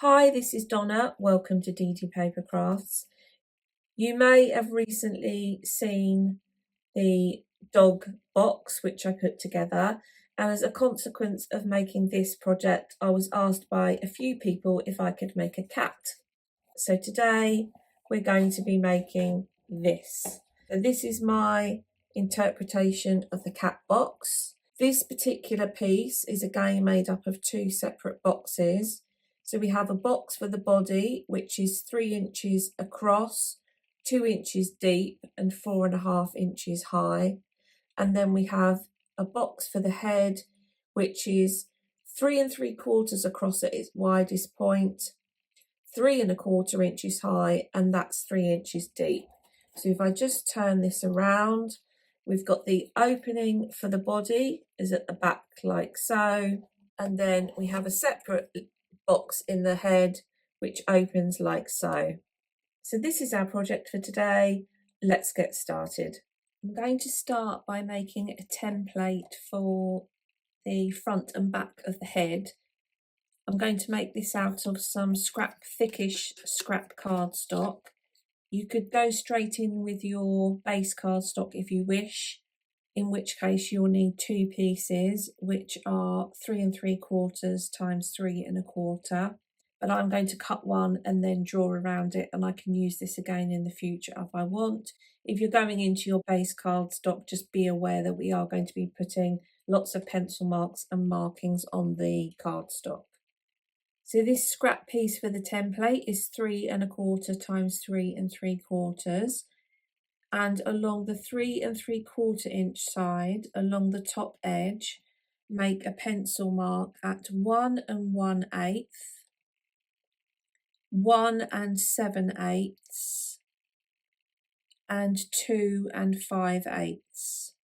Hi, this is Donna. Welcome to DD Paper Crafts. You may have recently seen the dog box which I put together, and as a consequence of making this project, I was asked by a few people if I could make a cat. So today we're going to be making this. So this is my interpretation of the cat box. This particular piece is again made up of two separate boxes. So we have a box for the body, which is 3 inches across, 2 inches deep and 4.5 inches high. And then we have a box for the head, which is 3 3/4 across at its widest point, 3 1/4 inches high, and that's 3 inches deep. So if I just turn this around, we've got the opening for the body is at the back like so, and then we have a separate box in the head which opens like so. So this is our project for today. Let's get started. I'm going to start by making a template for the front and back of the head. I'm going to make this out of some thickish scrap cardstock. You could go straight in with your base cardstock if you wish, in which case you'll need 2 pieces, which are 3 3/4 times 3 1/4. But I'm going to cut one and then draw around it, and I can use this again in the future if I want. If you're going into your base cardstock, just be aware that we are going to be putting lots of pencil marks and markings on the cardstock. So this scrap piece for the template is 3 1/4 times 3 3/4. And along the 3 3/4 inch side, along the top edge, make a pencil mark at 1 1/8, 1 7/8, and 2 5/8.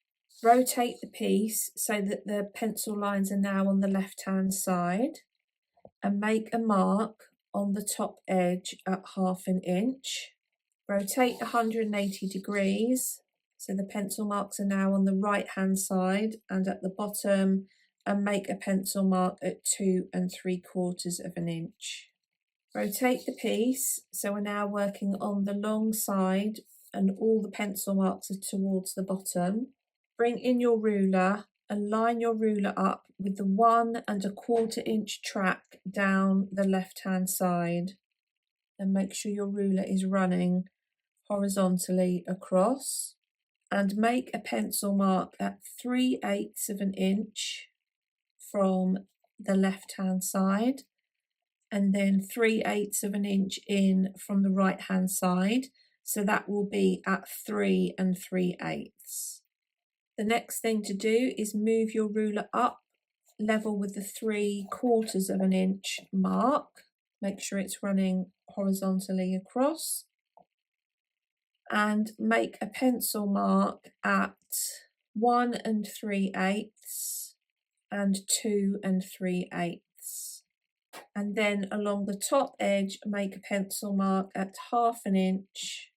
Rotate the piece so that the pencil lines are now on the left hand side, and make a mark on the top edge at 1/2 inch. Rotate 180 degrees so the pencil marks are now on the right hand side and at the bottom, and make a pencil mark at 2 3/4 inch. Rotate the piece so we're now working on the long side and all the pencil marks are towards the bottom. Bring in your ruler and line your ruler up with the 1 1/4 inch track down the left hand side, and make sure your ruler is running horizontally across, and make a pencil mark at 3/8 inch from the left hand side, and then 3/8 inch in from the right hand side, so that will be at 3 3/8. The next thing to do is move your ruler up level with the 3/4 inch mark. Make sure it's running horizontally across, and make a pencil mark at 1 3/8 and 2 3/8. And then along the top edge, make a pencil mark at 1/2 inch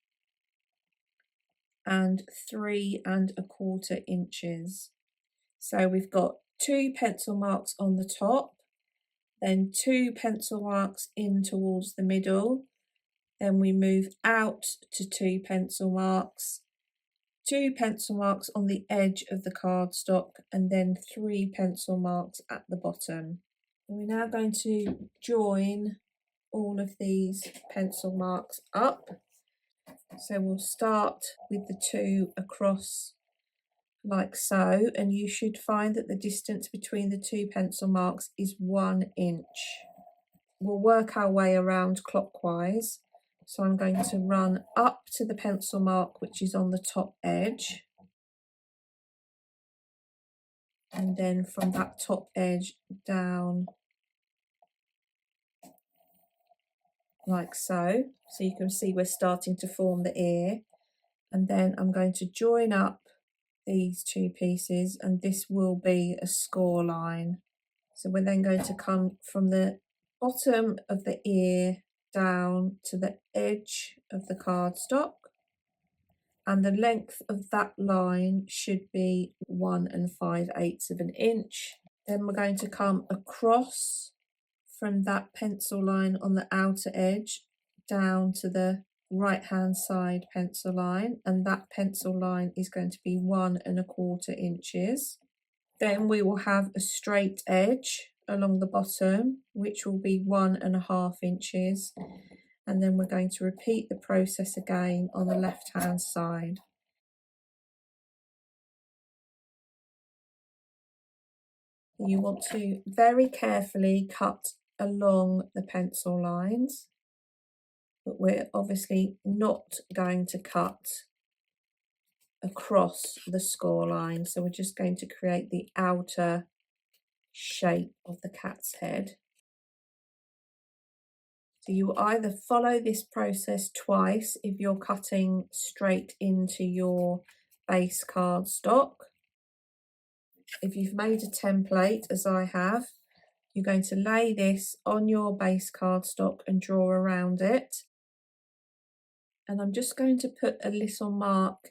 and 3 1/4 inches. So we've got 2 pencil marks on the top, then 2 pencil marks in towards the middle, then we move out to 2 pencil marks, 2 pencil marks on the edge of the cardstock, and then 3 pencil marks at the bottom. And we're now going to join all of these pencil marks up. So we'll start with the 2 across like so, and you should find that the distance between the 2 pencil marks is 1 inch. We'll work our way around clockwise. So I'm going to run up to the pencil mark which is on the top edge, and then from that top edge down like so. So you can see we're starting to form the ear, and then I'm going to join up these 2 pieces, and this will be a score line. So we're then going to come from the bottom of the ear down to the edge of the cardstock, and the length of that line should be 1 5/8 inch. Then we're going to come across from that pencil line on the outer edge down to the right hand side pencil line, and that pencil line is going to be 1¼ inches. Then we will have a straight edge along the bottom, which will be 1½ inches, and then we're going to repeat the process again on the left hand side. You want to very carefully cut along the pencil lines, but we're obviously not going to cut across the score line, so we're just going to create the outer shape of the cat's head. So you either follow this process twice if you're cutting straight into your base cardstock. If you've made a template, as I have, you're going to lay this on your base cardstock and draw around it. And I'm just going to put a little mark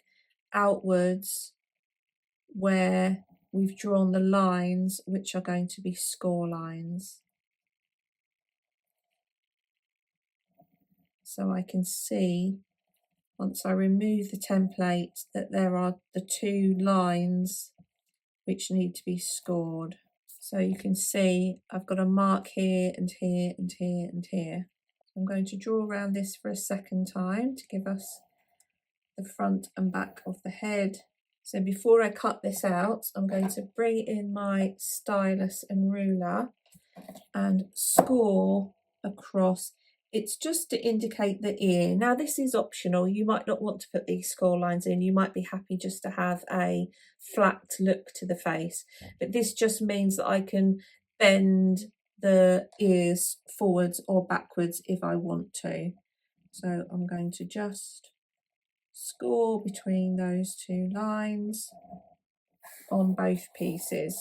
outwards where we've drawn the lines, which are going to be score lines. So I can see, once I remove the template, that there are the 2 lines which need to be scored. So you can see I've got a mark here and here and here and here. I'm going to draw around this for a second time to give us the front and back of the head. So before I cut this out, I'm going to bring in my stylus and ruler and score across. It's just to indicate the ear. Now this is optional. You might not want to put these score lines in. You might be happy just to have a flat look to the face. But this just means that I can bend the ears forwards or backwards if I want to. So I'm going to just score between those 2 lines on both pieces.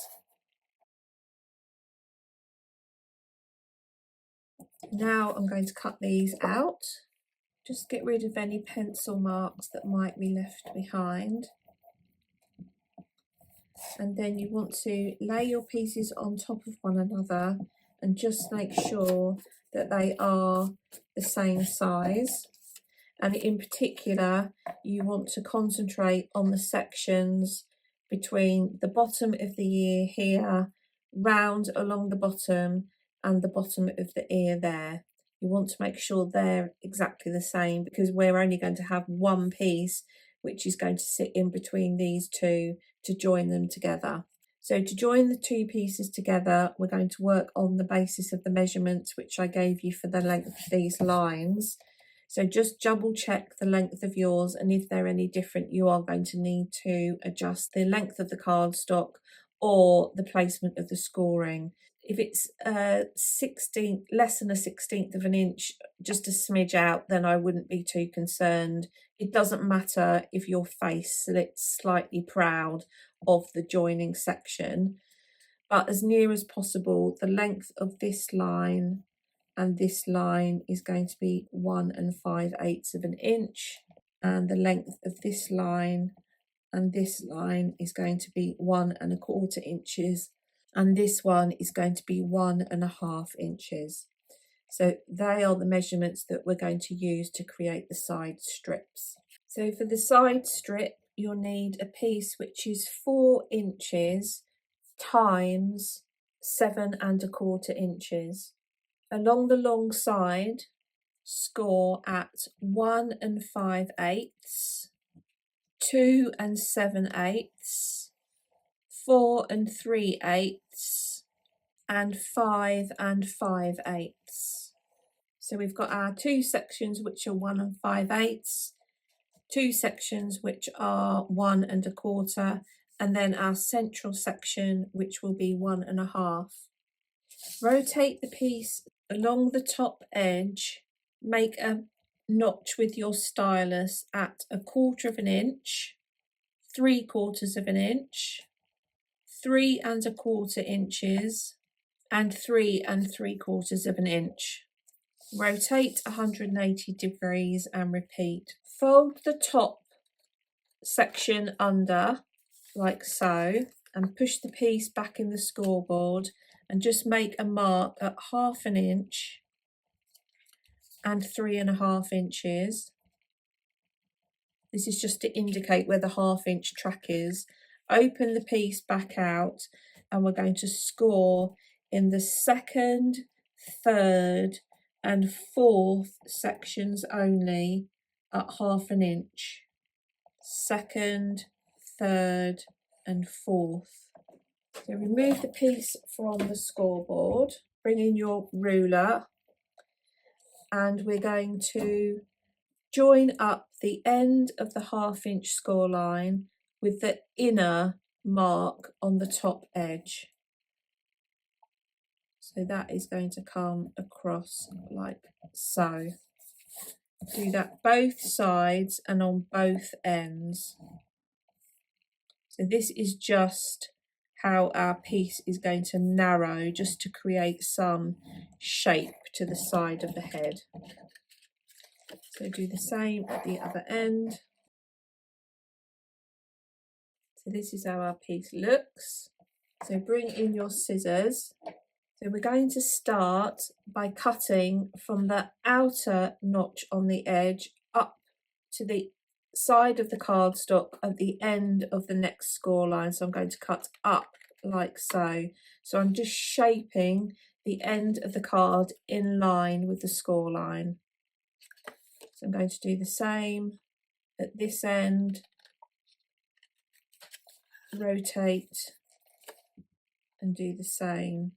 Now I'm going to cut these out. Just get rid of any pencil marks that might be left behind. And then you want to lay your pieces on top of one another and just make sure that they are the same size. And in particular, you want to concentrate on the sections between the bottom of the ear here, round along the bottom, and the bottom of the ear there. You want to make sure they're exactly the same, because we're only going to have one piece which is going to sit in between these 2 to join them together. So to join the 2 pieces together, we're going to work on the basis of the measurements which I gave you for the length of these lines. So just double check the length of yours, and if they're any different, you are going to need to adjust the length of the cardstock or the placement of the scoring. If it's less than a 16th of an inch, just a smidge out, then I wouldn't be too concerned. It doesn't matter if your face slits slightly proud of the joining section, but as near as possible, the length of this line and this line is going to be 1 5/8 of an inch, and the length of this line and this line is going to be 1 1/4 inches, and this one is going to be 1 1/2 inches. So they are the measurements that we're going to use to create the side strips. So for the side strip, you'll need a piece which is 4 inches times 7 1/4 inches. Along the long side, score at 1 5/8, 2 7/8, 4 3/8, and 5 5/8. So we've got our 2 sections which are 1 5/8, 2 sections which are 1 1/4, and then our central section which will be 1 1/2. Rotate the piece along the top edge, make a notch with your stylus at 1/4 inch, 3/4 of an inch, 3 1/4 inches, and 3 3/4 of an inch. Rotate 180 degrees and repeat. Fold the top section under like so and push the piece back in the scoreboard and just make a mark at 1/2 inch and 3.5 inches. This is just to indicate where the 1/2 inch track is. Open the piece back out, and we're going to score in the 2nd, 3rd and 4th sections only at 1/2 inch. 2nd, 3rd and 4th. So remove the piece from the scoreboard, bring in your ruler, and we're going to join up the end of the 1/2 inch score line with the inner mark on the top edge. So that is going to come across like so. Do that both sides and on both ends. So this is just how our piece is going to narrow, just to create some shape to the side of the head. So do the same at the other end. So this is how our piece looks. So bring in your scissors. So we're going to start by cutting from the outer notch on the edge up to the side of the cardstock at the end of the next score line. So I'm going to cut up like so. So I'm just shaping the end of the card in line with the score line. So I'm going to do the same at this end, rotate and do the same.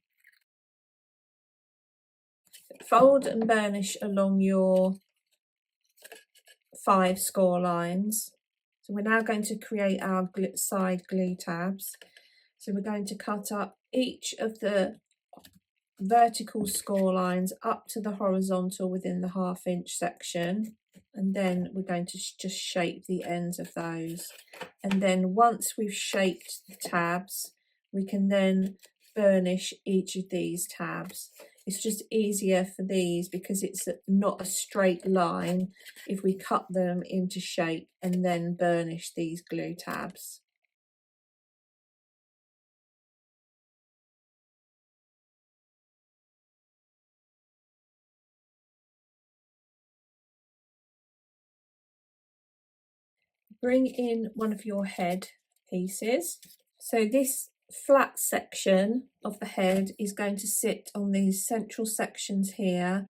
Fold and burnish along your 5 score lines. So we're now going to create our side glue tabs. So we're going to cut up each of the vertical score lines up to the horizontal within the 1/2 inch section, and then we're going to just shape the ends of those. And then once we've shaped the tabs, we can then burnish each of these tabs. It's just easier for these because it's not a straight line if we cut them into shape and then burnish these glue tabs. Bring in one of your head pieces. So this flat section of the head is going to sit on these central sections here,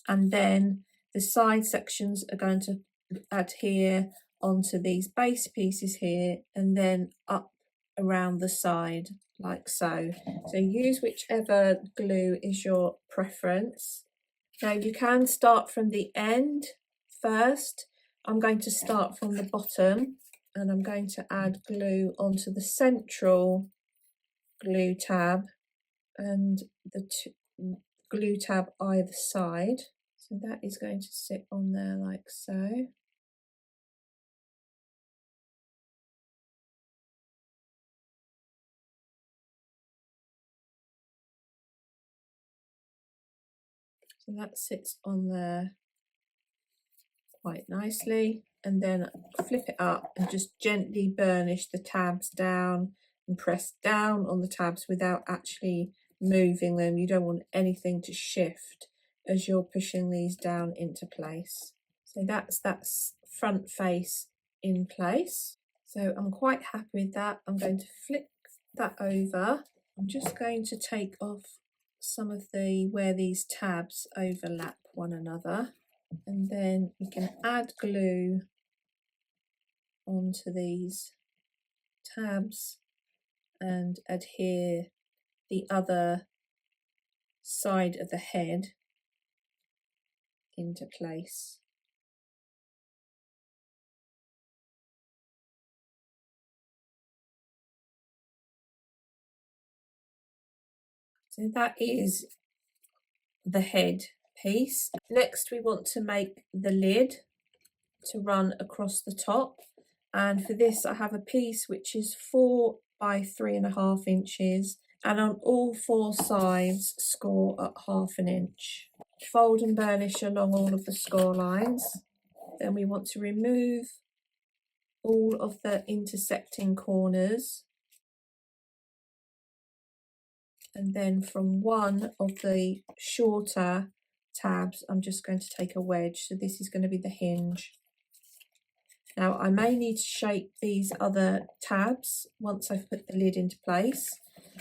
and then the side sections are going to adhere onto these base pieces here and then up around the side like so. So use whichever glue is your preference. Now you can start from the end first. I'm going to start from the bottom, and I'm going to add glue onto the central glue tab and the glue tab either side. So that is going to sit on there like so. So that sits on there quite nicely, and then flip it up and just gently burnish the tabs down and press down on the tabs without actually moving them. You don't want anything to shift as you're pushing these down into place. So that's front face in place. So I'm quite happy with that. I'm going to flip that over. I'm just going to take off some of where these tabs overlap one another, and then we can add glue onto these tabs and adhere the other side of the head into place. So that is the head piece. Next we want to make the lid to run across the top, and for this I have a piece which is 4 by 3.5 inches, and on all 4 sides score at 1/2 inch. Fold and burnish along all of the score lines. Then we want to remove all of the intersecting corners And then from one of the shorter tabs, I'm just going to take a wedge. So this is going to be the hinge. Now I may need to shape these other tabs once I've put the lid into place.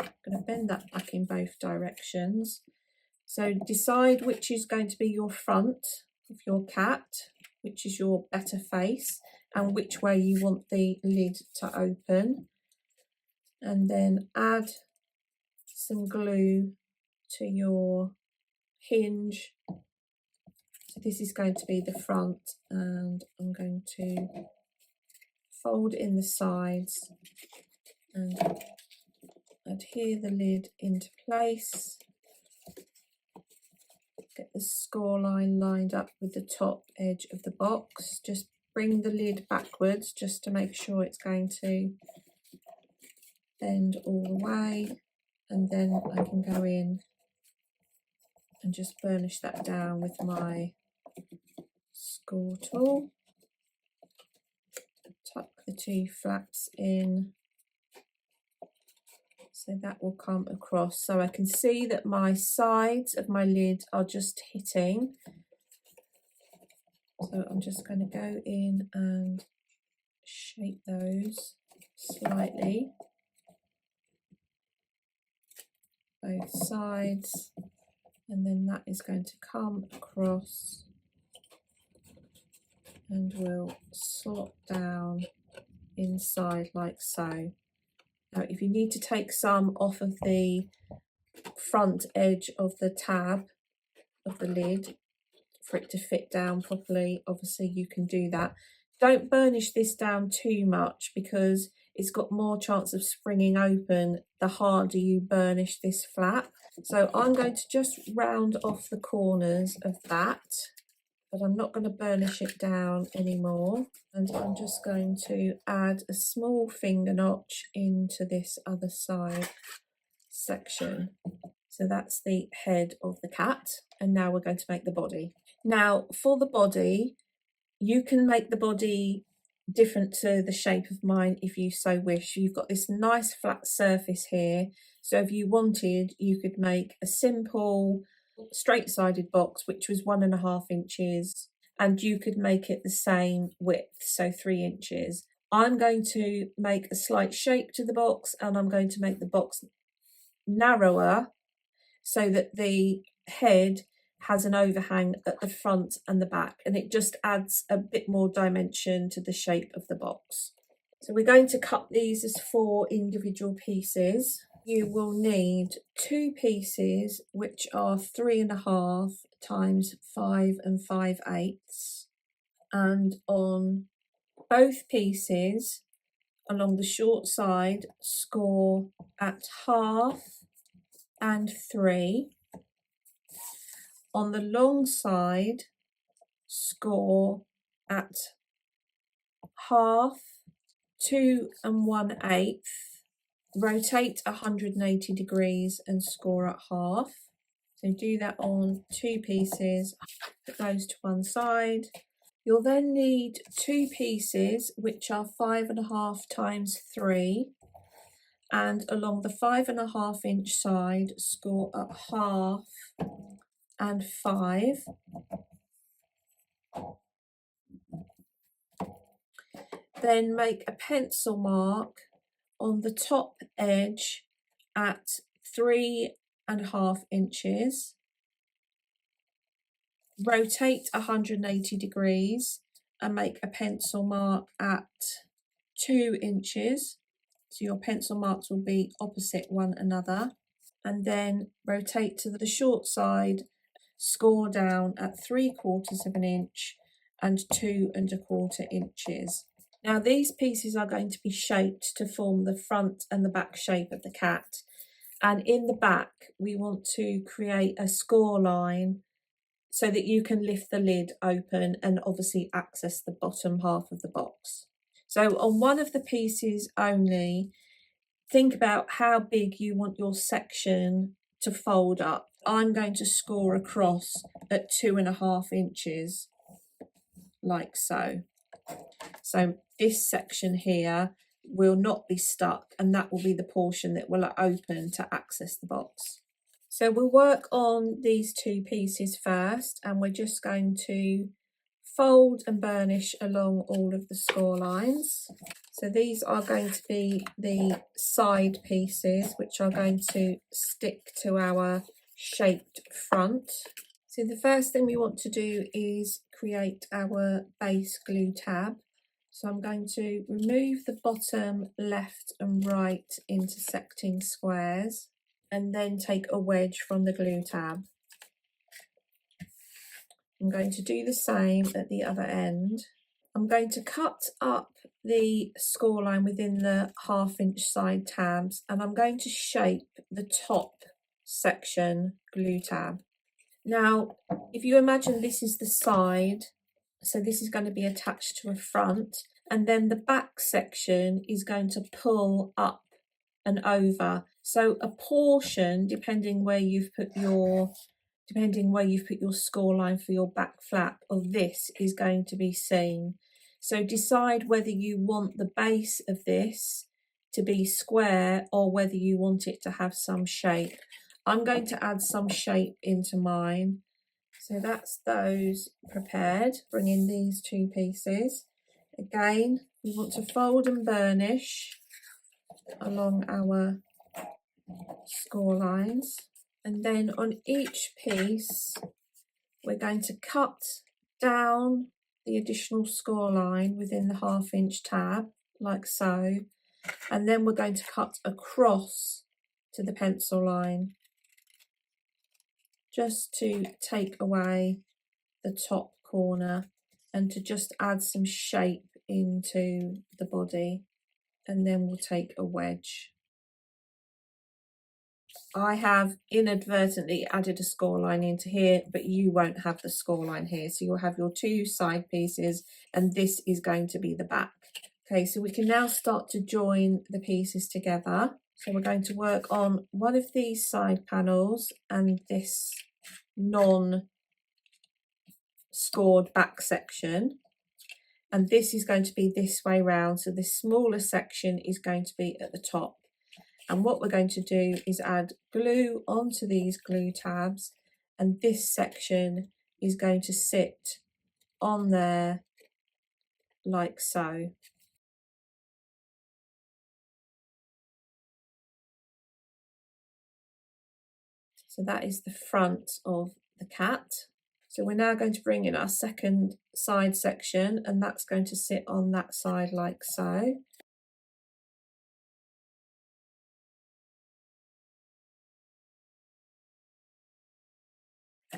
I'm going to bend that back in both directions. So decide which is going to be your front of your cat, which is your better face, and which way you want the lid to open. And then add some glue to your hinge. So this is going to be the front, and I'm going to fold in the sides and adhere the lid into place. Get the score line lined up with the top edge of the box. Just bring the lid backwards just to make sure it's going to bend all the way, and then I can go in and just burnish that down with my score tool. Tuck the two flaps in so that will come across, so I can see that my sides of my lid are just hitting. So I'm just going to go in and shape those slightly, both sides, and then that is going to come across and will slot down inside like so. Now if you need to take some off of the front edge of the tab of the lid for it to fit down properly, obviously you can do that. Don't burnish this down too much because it's got more chance of springing open the harder you burnish this flap. So I'm going to just round off the corners of that, but I'm not going to burnish it down anymore. And I'm just going to add a small finger notch into this other side section. So that's the head of the cat, and now we're going to make the body. Now for the body, you can make the body different to the shape of mine if you so wish. You've got this nice flat surface here, so if you wanted you could make a simple straight-sided box which was 1.5 inches, and you could make it the same width, so 3 inches. I'm going to make a slight shape to the box, and I'm going to make the box narrower so that the head has an overhang at the front and the back, and it just adds a bit more dimension to the shape of the box. So we're going to cut these as 4 individual pieces. You will need 2 pieces which are 3.5 times 5 5/8, and on both pieces along the short side score at 1/2 and 3. On the long side, score at 1/2, 2 1/8, rotate 180 degrees and score at 1/2. So do that on 2 pieces, put those to one side. You'll then need 2 pieces which are 5.5 times 3, and along the 5.5 inch side score at 1/2 and 5. Then make a pencil mark on the top edge at 3.5 inches. Rotate 180 degrees and make a pencil mark at 2 inches. So your pencil marks will be opposite one another. And then rotate to the short side, score down at 3/4 inch and 2¼ inches. Now these pieces are going to be shaped to form the front and the back shape of the cat. And in the back, we want to create a score line so that you can lift the lid open and obviously access the bottom half of the box. So on one of the pieces only, think about how big you want your section to fold up. I'm going to score across at 2.5 inches, like so. So this section here will not be stuck, and that will be the portion that will open to access the box. So we'll work on these two pieces first, and we're just going to fold and burnish along all of the score lines. So these are going to be the side pieces, which are going to stick to our shaped front. So the first thing we want to do is create our base glue tab. So I'm going to remove the bottom left and right intersecting squares and then take a wedge from the glue tab. I'm going to do the same at the other end. I'm going to cut up the score line within the 1/2 inch side tabs, and I'm going to shape the top section glue tab. Now, if you imagine this is the side, so this is going to be attached to a front, and then the back section is going to pull up and over. So a portion, depending where you've put your score line for your back flap of this, is going to be seen. So decide whether you want the base of this to be square or whether you want it to have some shape. I'm going to add some shape into mine. So that's those prepared. Bring in these two pieces. Again, we want to fold and burnish along our score lines. And then on each piece, we're going to cut down the additional score line within the 1/2 inch tab, like so. And then we're going to cut across to the pencil line, just to take away the top corner and to just add some shape into the body. And then we'll take a wedge. I have inadvertently added a score line into here, but you won't have the score line here. So you'll have your two side pieces, and this is going to be the back. Okay, so we can now start to join the pieces together. So we're going to work on one of these side panels and this non-scored back section. And this is going to be this way round. So this smaller section is going to be at the top. And what we're going to do is add glue onto these glue tabs, and this section is going to sit on there like so. So that is the front of the cat. So we're now going to bring in our second side section, and that's going to sit on that side like so.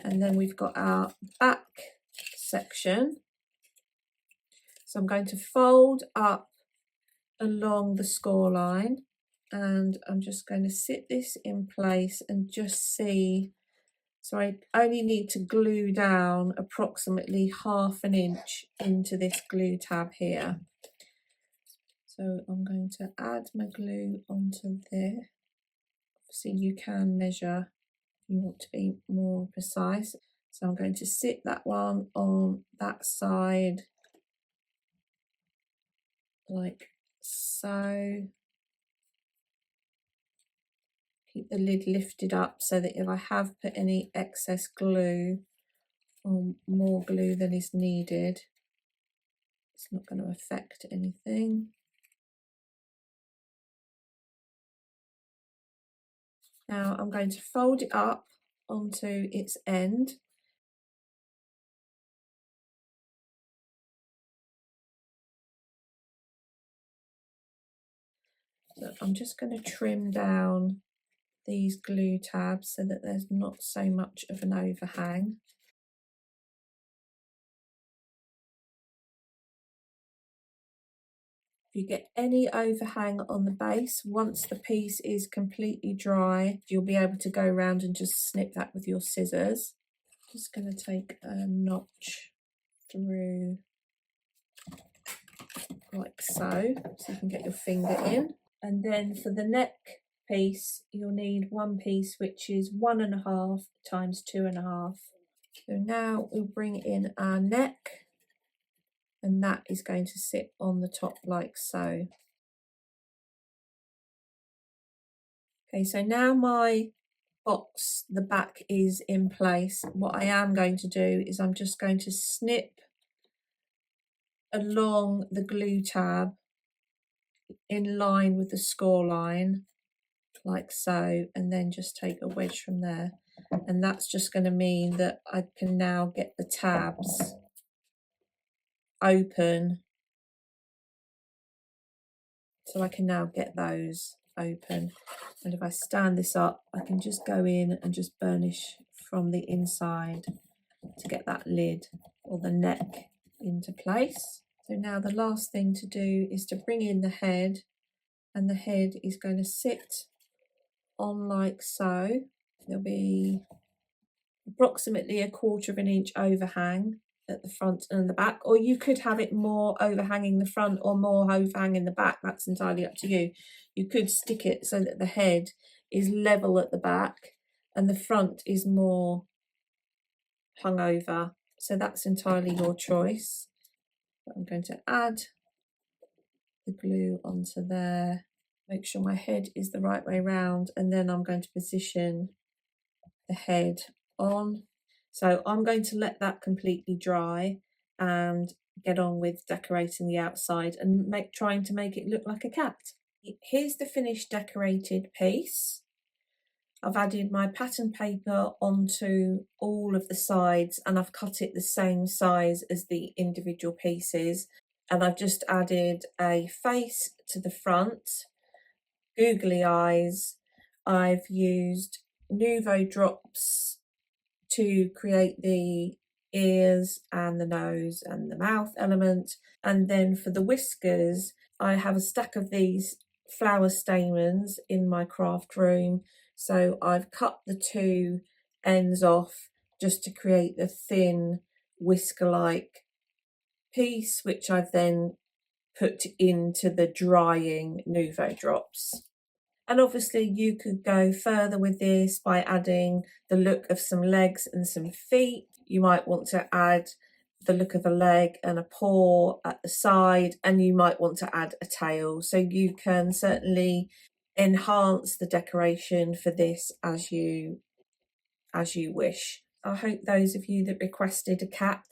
And then we've got our back section. So I'm going to fold up along the score line, and I'm just going to sit this in place and just see. So I only need to glue down approximately 1/2 inch into this glue tab here. So I'm going to add my glue onto there. Obviously you can measure if you want to be more precise. So I'm going to sit that one on that side like so. Keep the lid lifted up so that if I have put any excess glue or more glue than is needed, it's not going to affect anything. Now I'm going to fold it up onto its end. So I'm just going to trim down these glue tabs so that there's not so much of an overhang. If you get any overhang on the base, once the piece is completely dry, you'll be able to go around and just snip that with your scissors. Just going to take a notch through like so, so you can get your finger in. And then for the neck piece, you'll need one piece which is 1.5 times 2.5. So now we'll bring in our neck, and that is going to sit on the top like so. Okay, so now my box, the back is in place. What I am going to do is I'm just going to snip along the glue tab in line with the score line, like so, and then just take a wedge from there. And that's just going to mean that I can now get the tabs open. So I can now get those open. And if I stand this up, I can just go in and just burnish from the inside to get that lid or the neck into place. So now the last thing to do is to bring in the head, and the head is going to sit on like so. There'll be approximately 1/4 of an inch overhang at the front and the back, or you could have it more overhanging the front or more overhanging the back. That's entirely up to you. You could stick it so that the head is level at the back and the front is more hung over. So that's entirely your choice. But I'm going to add the glue onto there, make sure my head is the right way round, and then I'm going to position the head on. So I'm going to let that completely dry and get on with decorating the outside and trying to make it look like a cat. Here's the finished decorated piece. I've added my pattern paper onto all of the sides and I've cut it the same size as the individual pieces. And I've just added a face to the front, googly eyes. I've used Nuvo drops to create the ears and the nose and the mouth element. And then for the whiskers, I have a stack of these flower stamens in my craft room. So I've cut the two ends off just to create the thin whisker-like piece, which I've then put into the drying Nuvo drops. And obviously you could go further with this by adding the look of some legs and some feet. You might want to add the look of a leg and a paw at the side, and you might want to add a tail. So you can certainly enhance the decoration for this as you wish. I hope those of you that requested a cat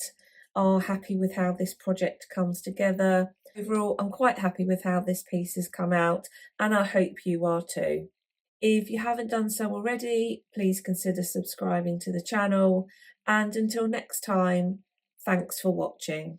are happy with how this project comes together. Overall, I'm quite happy with how this piece has come out, and I hope you are too. If you haven't done so already, please consider subscribing to the channel, and until next time, thanks for watching.